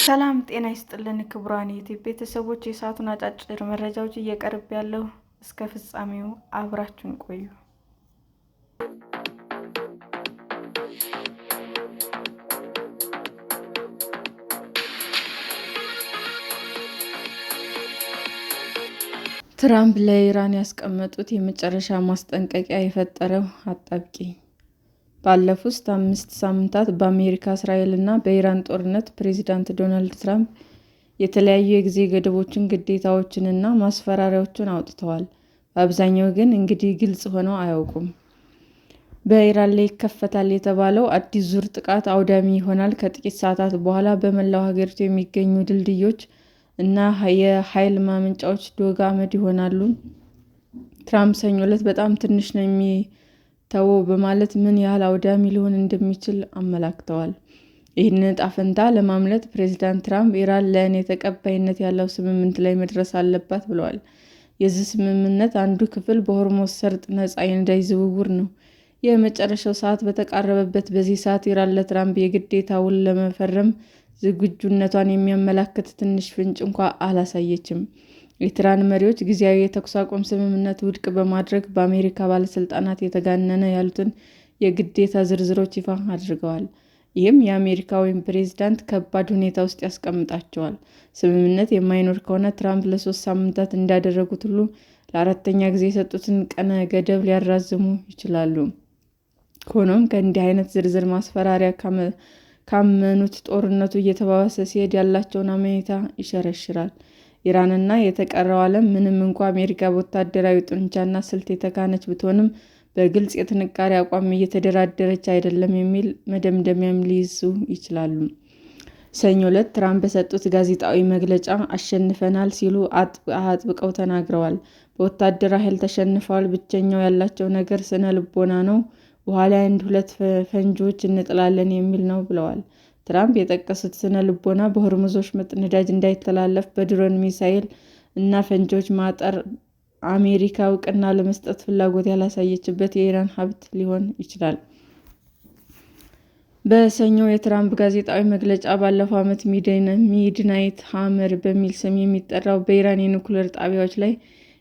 ሰላም ጤና ይስጥልን ክቡራን የዩቲዩብ ቤተሰቦች፣ የሰዓቱን አጫጭር መረጃዎች እየቀርብ ያለው እስከ ፍጻሜው አብራችሁን ቆዩ። ትራምፕ ለኢራን ያስቀመጡት የመጨረሻ ማስጠንቀቂያ የፈጠረው አጣብቂኝ። ባለፉት 5 ሳምንታት በአሜሪካ፣ እስራኤል እና በኢራን ጦርነት ፕሬዚዳንት ዶናልድ ትራምፕ የተለያዩ የጊዜ ገደቦችን፣ ግዴታዎችን እና ማስፈራሪያዎችን አውጥተዋል። በአብዛኛው ግን እንግዲህ ግልጽ ሆነው አያውቁም። በኢራን ላይ ይከፈታል የተባለው አዲስ ዙር ጥቃት አውዳሚ ይሆናል። ከጥቂት ሰዓታት በኋላ በመላው ሀገሪቱ የሚገኙ ድልድዮች እና የኃይል ማመንጫዎች ዶግ አመድ ይሆናሉ። ትራምፕ ሰኞ ዕለት በጣም ትንሽ ነው የሚተወው በማለት ምን ያህል አውዳሚ ሊሆን እንደሚችል አመላክተዋል። ይህንን ዕጣ ፈንታ ለማምለጥ ፕሬዚዳንት ትራምፕ ኢራን ለእኔ ተቀባይነት ያለው ስምምነት ላይ መድረስ አለባት ብለዋል። የዚህ ስምምነት አንዱ ክፍል በሆርሙዝ ሰርጥ ነፃ የነዳጅ ዝውውር ነው። የመጨረሻው ሰዓት በተቃረበበት በዚህ ሰዓት ኢራን ለትራምፕ የግዴታ ውል ለመፈረም ዝግጁነቷን የሚያመላክት ትንሽ ፍንጭ እንኳ አላሳየችም። የኢራን መሪዎች ጊዜያዊ የተኩስ አቁም ስምምነት ውድቅ በማድረግ በአሜሪካ ባለስልጣናት የተጋነነ ያሉትን የግዴታ ዝርዝሮች ይፋ አድርገዋል። ይህም የአሜሪካዊውን ፕሬዝዳንት ከባድ ሁኔታ ውስጥ ያስቀምጣቸዋል። ስምምነት የማይኖር ከሆነ ትራምፕ ለ3 ሳምንታት እንዳደረጉት ሁሉ ለአራተኛ ጊዜ የሰጡትን ቀነ ገደብ ሊያራዝሙ ይችላሉ። ሆኖም ከእንዲህ አይነት ዝርዝር ማስፈራሪያ ካመኑት ጦርነቱ እየተባባሰ ሲሄድ ያላቸውን አመኔታ ይሸረሽራል። ኢራንና የተቀረው ዓለም ምንም እንኳ አሜሪካ በወታደራዊ ጡንቻና ስልት የተካነች ብትሆንም በግልጽ የጥንካሬ አቋም እየተደራደረች አይደለም የሚል መደምደሚያም ሊይዙ ይችላሉ። ሰኞ ዕለት ትራምፕ በሰጡት ጋዜጣዊ መግለጫ አሸንፈናል ሲሉ አጥብቀው ተናግረዋል። በወታደራዊ ኃይል ተሸንፈዋል፣ ብቸኛው ያላቸው ነገር ስነ ልቦና ነው፣ ውሃ ላይ 1-2 ፈንጂዎች እንጥላለን የሚል ነው ብለዋል። ትራምፕ የጠቀሱት ስነ ልቦና በሆርሙዝ ወሽመጥ ነዳጅ እንዳይተላለፍ በድሮን ሚሳኤል እና ፈንጂዎች ማጠር አሜሪካ እውቅና ለመስጠት ፍላጎት ያላሳየችበት የኢራን ሀብት ሊሆን ይችላል። በሰኞው የትራምፕ ጋዜጣዊ መግለጫ ባለፈው ዓመት ሚድናይት ሃመር በሚል ስም የሚጠራው በኢራን የኒውክሌር ጣቢያዎች ላይ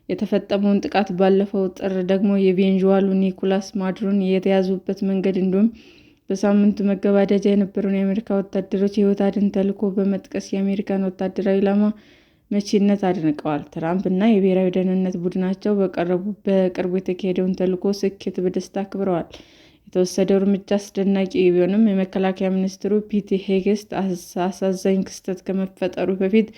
የተፈጸመውን ጥቃት፣ ባለፈው ጥር ደግሞ የቬኔዙዌላው ኒኮላስ ማዱሮን የተያዙበት መንገድ እንዲሁም በሳምንቱ መገባደጃ የነበረውን የአሜሪካ ወታደሮች የሕይወት አድን ተልዕኮ በመጥቀስ የአሜሪካን ወታደራዊ ኢላማ መቺነት አድንቀዋል። ትራምፕ እና የብሔራዊ ደህንነት ቡድናቸው በቅርቡ የተካሄደውን ተልዕኮ ስኬት በደስታ አክብረዋል። የተወሰደው እርምጃ አስደናቂ ቢሆንም የመከላከያ ሚኒስትሩ ፒት ሄግሴት አሳዛኝ ክስተት ከመፈጠሩ በፊት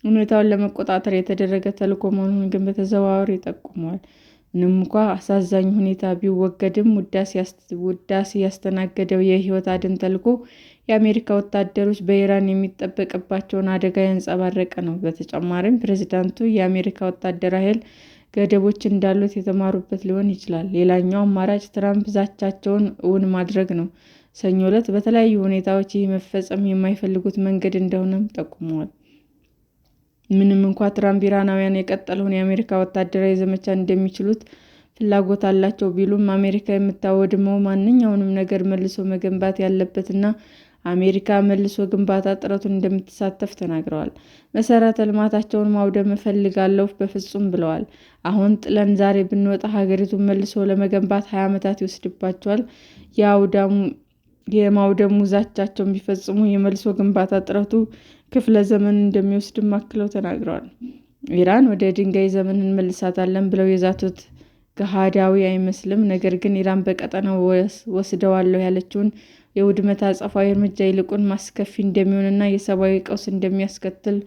ሁኔታውን ለመቆጣጠር የተደረገ ተልዕኮ መሆኑን ግን በተዘዋዋሪ ጠቁመዋል። ምንም እንኳ አሳዛኝ ሁኔታ ቢወገድም ውዳሴ ያስተናገደው የሕይወት አድን ተልዕኮ የአሜሪካ ወታደሮች በኢራን የሚጠበቅባቸውን አደጋ ያንጸባረቀ ነው። በተጨማሪም ፕሬዝዳንቱ የአሜሪካ ወታደራዊ ኃይል ገደቦች እንዳሉት የተማሩበት ሊሆን ይችላል። ሌላኛው አማራጭ ትራምፕ ዛቻቸውን እውን ማድረግ ነው። ሰኞ ዕለት በተለያዩ ሁኔታዎች ይህ መፈጸም የማይፈልጉት መንገድ እንደሆነም ጠቁመዋል። ምንም እንኳ ትራምፕ ኢራናውያን የቀጠለውን የአሜሪካ ወታደራዊ ዘመቻ እንደሚችሉት ፍላጎት አላቸው ቢሉም፣ አሜሪካ የምታወድመው ማንኛውንም ነገር መልሶ መገንባት ያለበትና አሜሪካ መልሶ ግንባታ ጥረቱን እንደምትሳተፍ ተናግረዋል። መሰረተ ልማታቸውን ማውደም እፈልጋለሁ በፍጹም ብለዋል። አሁን ጥለን ዛሬ ብንወጣ ሀገሪቱን መልሶ ለመገንባት 20 ዓመታት ይወስድባቸዋል። የማውደሙ ዛቻቸውን ቢፈጽሙ የመልሶ ግንባታ ጥረቱ ክፍለ ዘመን እንደሚወስድም አክለው ተናግረዋል። ኢራን ወደ ድንጋይ ዘመን እንመልሳታለን ብለው የዛቱት ገሃዳዊ አይመስልም። ነገር ግን ኢራን በቀጠናው ወስደዋለሁ ያለችውን የውድመት አጸፋዊ እርምጃ ይልቁን አስከፊ እንደሚሆንና የሰብአዊ ቀውስ እንደሚያስከትል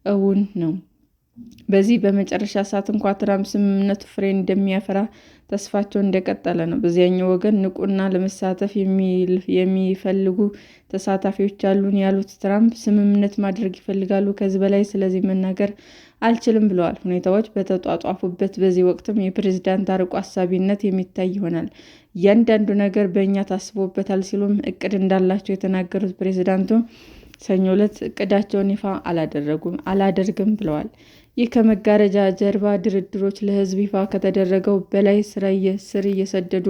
እውን ነው። በዚህ በመጨረሻ ሰዓት እንኳ ትራምፕ ስምምነቱ ፍሬ እንደሚያፈራ ተስፋቸው እንደቀጠለ ነው። በዚያኛው ወገን ንቁና ለመሳተፍ የሚፈልጉ ተሳታፊዎች አሉን ያሉት ትራምፕ ስምምነት ማድረግ ይፈልጋሉ፣ ከዚህ በላይ ስለዚህ መናገር አልችልም ብለዋል። ሁኔታዎች በተጧጧፉበት በዚህ ወቅትም የፕሬዝዳንት አርቆ አሳቢነት የሚታይ ይሆናል። እያንዳንዱ ነገር በእኛ ታስቦበታል ሲሉም እቅድ እንዳላቸው የተናገሩት ፕሬዝዳንቱ ሰኞ ዕለት እቅዳቸውን ይፋ አላደርግም ብለዋል። ይህ ከመጋረጃ ጀርባ ድርድሮች ለሕዝብ ይፋ ከተደረገው በላይ ስር እየሰደዱ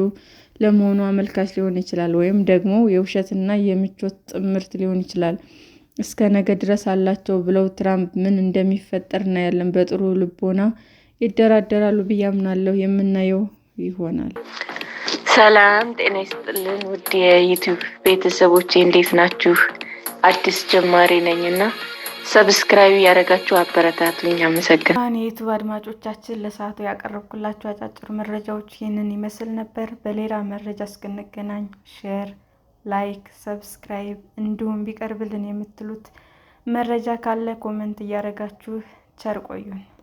ለመሆኑ አመልካች ሊሆን ይችላል፣ ወይም ደግሞ የውሸትና የምቾት ጥምረት ሊሆን ይችላል። እስከ ነገ ድረስ አላቸው ብለው ትራምፕ ምን እንደሚፈጠር እናያለን። በጥሩ ልቦና ይደራደራሉ ብዬ አምናለሁ። የምናየው ይሆናል። ሰላም ጤና ይስጥልን ውድ የዩቲዩብ ቤተሰቦቼ እንዴት ናችሁ? አዲስ ጀማሪ ነኝና ሰብስክራይብ ያደረጋችሁ አበረታቱኝ። አመሰግናለሁ። የዩቲዩብ አድማጮቻችን ለሰዓቱ ያቀረብኩላችሁ አጫጭር መረጃዎች ይህንን ይመስል ነበር። በሌላ መረጃ እስክንገናኝ ሼር፣ ላይክ፣ ሰብስክራይብ እንዲሁም ቢቀርብልን የምትሉት መረጃ ካለ ኮሜንት እያደረጋችሁ ቸር ቆዩን።